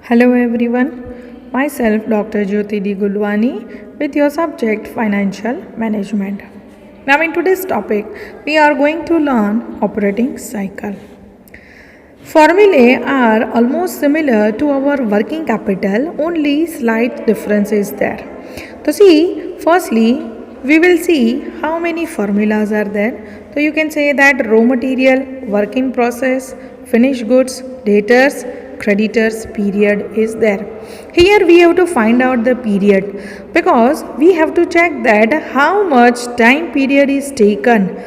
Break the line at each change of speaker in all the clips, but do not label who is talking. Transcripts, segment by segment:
Hello everyone, myself Dr. Jyoti D. Gulwani with your subject Financial Management. Now in today's topic, we are going to learn operating cycle. Formulae are almost similar to our working capital, only slight difference is there. So see, firstly, we will see how many formulas are there. So you can say that raw material, work in process, finished goods, debtors, creditors period is there. Here we have to find out the period because we have to check that how much time period is taken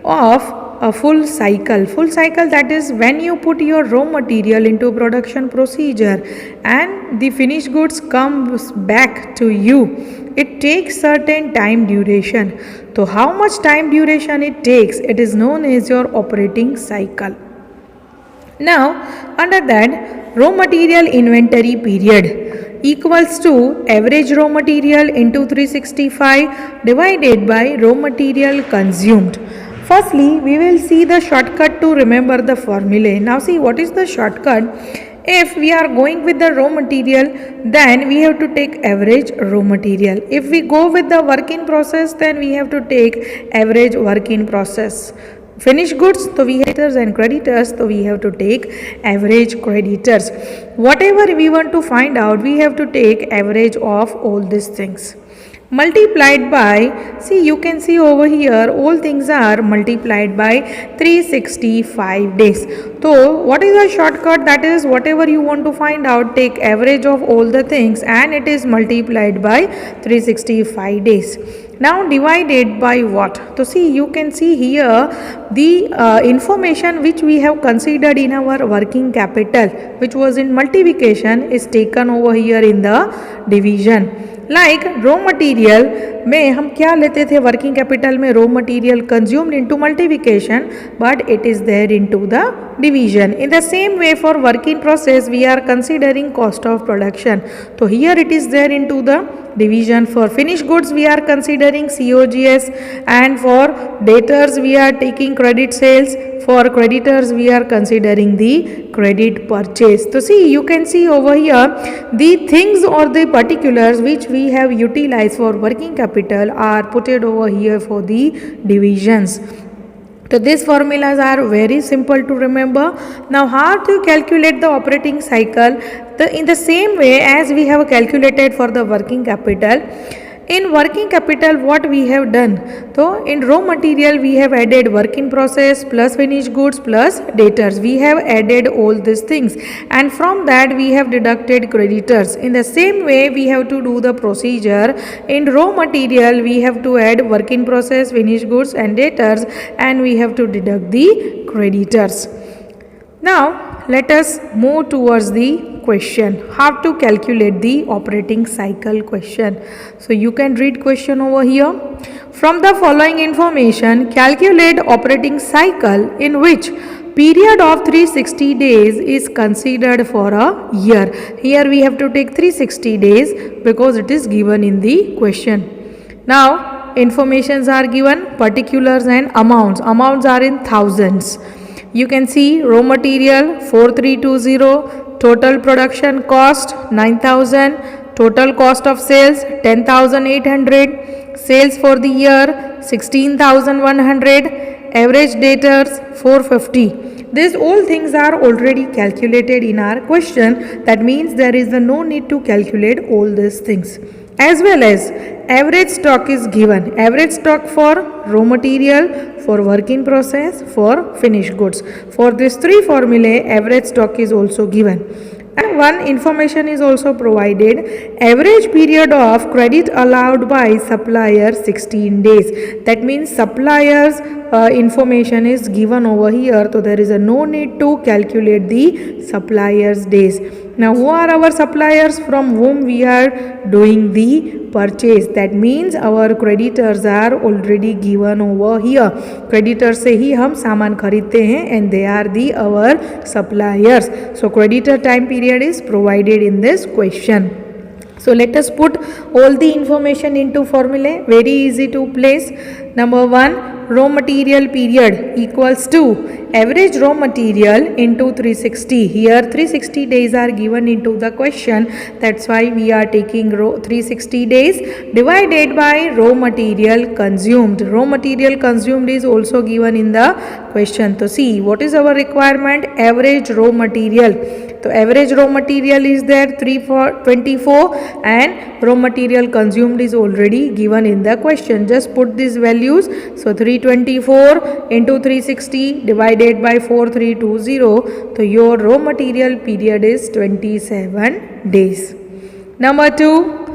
of a full cycle that is when you put your raw material into production procedure and the finished goods comes back to you. It takes certain time duration. So how much time duration it takes, it is known as your operating cycle. Now, under that, raw material inventory period equals to average raw material into 365 divided by raw material consumed. Firstly, we will see the shortcut to remember the formula. Now, see what is the shortcut. If we are going with the raw material, then we have to take average raw material. If we go with the work in process, then we have to take average work in process. Finished goods, so we have debtors and creditors, so we have to take average creditors. Whatever we want to find out, we have to take average of all these things. Multiplied by, see you can see over here, all things are multiplied by 365 days. So what is the shortcut? That is whatever you want to find out, take average of all the things and it is multiplied by 365 days. Now divided by what? So see you can see here the information which we have considered in our working capital which was in multiplication is taken over here in the division. Like raw material में हम क्या लेते थे working capital में raw material consumed into multiplication but it is there into the division. In the same way for work in process we are considering cost of production. So here it is there into the division. For finished goods we are considering COGS and for debtors we are taking credit sales. For creditors we are considering the credit purchase. So see you can see over here the things or the particulars which we have utilized for working capital are put over here for the divisions. So these formulas are very simple to remember. Now how to calculate the operating cycle? In the same way as we have calculated for the working capital. In working capital what we have done? So in raw material we have added work in process plus finished goods plus debtors. We have added all these things and from that we have deducted creditors. In the same way we have to do the procedure. In raw material we have to add work in process, finished goods and debtors and we have to deduct the creditors. Now let us move towards the question, how to calculate the operating cycle question. So you can read question over here. From the following information, calculate operating cycle in which period of 360 days is considered for a year. Here we have to take 360 days because it is given in the question. Now informations are given, particulars and amounts. Amounts are in thousands. You can see raw material 4320, total production cost 9,000, total cost of sales 10,800, sales for the year 16,100, average debtors 450. These all things are already calculated in our question. That means there is no need to calculate all these things. As well as average stock is given. Average stock for raw material, for work in process, for finished goods. For these three formulae, average stock is also given. And one information is also provided. Average period of credit allowed by supplier 16 days. That means suppliers information is given over here. So there is no need to calculate the suppliers days. Now who are our suppliers from whom we are doing the purchase? That means our creditors are already given over here. Creditors से ही हम सामान खरीदते हैं and they are the our suppliers. So creditor time period is provided in this question. So let us put all the information into formulae, very easy to place. Number 1, raw material period equals to average raw material into 360. Here 360 days are given into the question. That's why we are taking 360 days divided by raw material consumed. Raw material consumed is also given in the question. So see, what is our requirement? Average raw material. So average raw material is there 24 and raw material consumed is already given in the question. Just put these values. So 324 into 360 divided by 4320. So your raw material period is 27 days. Number 2,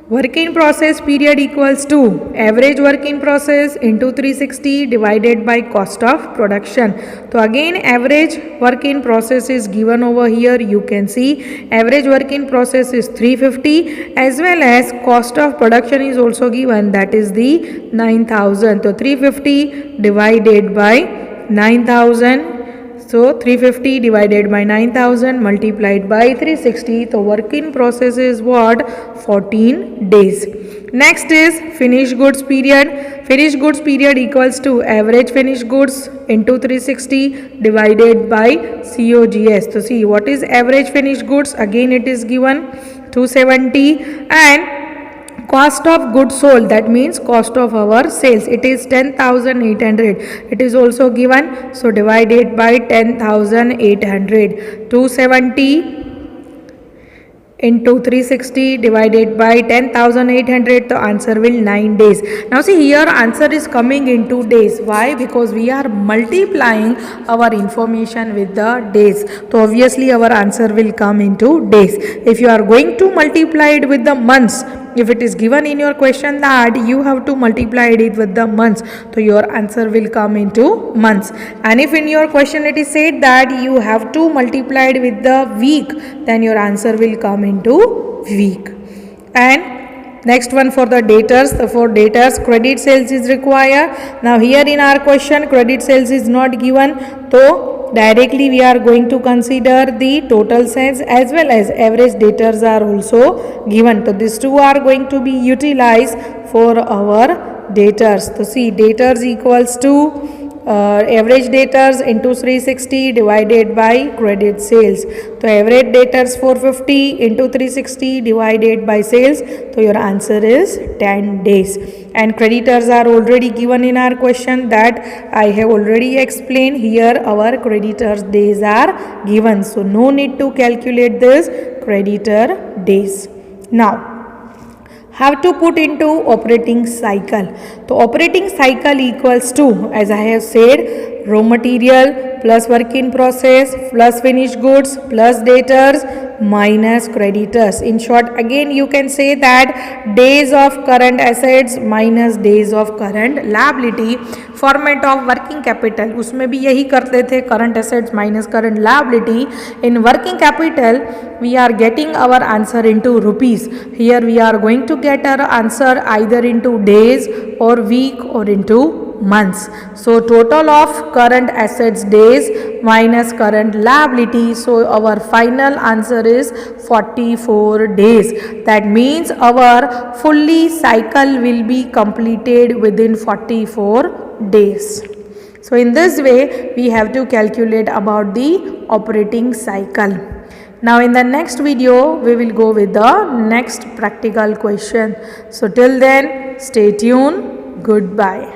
work in process period equals to average work in process into 360 divided by cost of production. So again average work in process is given over here. You can see average work in process is 350 as well as cost of production is also given, that is the 9000. So 350 divided by 9000. So 350 divided by 9000 multiplied by 360. So work in process is what? 14 days. Next is finished goods period. Finished goods period equals to average finished goods into 360 divided by COGS. So see, what is average finished goods? Again it is given 270 and cost of goods sold, that means cost of our sales, it is 10,800. It is also given. So divided by 10,800. 270 into 360 divided by 10,800. The answer will 9 days. Now see, here answer is coming into days. Why? Because we are multiplying our information with the days. So obviously our answer will come into days. If you are going to multiply it with the months, if it is given in your question that you have to multiply it with the months, so your answer will come into months. And if in your question it is said that you have to multiply it with the week, then your answer will come into week. And next one for the daters. For daters, credit sales is required. Now here in our question credit sales is not given, so directly we are going to consider the total sales as well as average debtors are also given. So these two are going to be utilized for our debtors. So see, debtors equals to average debtors into 360 divided by credit sales. So average debtors 450 into 360 divided by sales. So your answer is 10 days. And creditors are already given in our question, that I have already explained. Here our creditors days are given. So no need to calculate this creditor days. Now have to put into operating cycle. So operating cycle equals to, as I have said, raw material plus work in process plus finished goods plus debtors minus creditors. In short, again you can say that days of current assets minus days of current liability. Format of working capital उसमें भी यही करते थे, current assets minus current liability. In working capital we are getting our answer into rupees. Here we are going to get our answer either into days or week or into months. So total of current assets days minus current liability. So our final answer is 44 days. That means our fully cycle will be completed within 44 days. So in this way we have to calculate about the operating cycle. Now in the next video we will go with the next practical question. So till then stay tuned. Goodbye.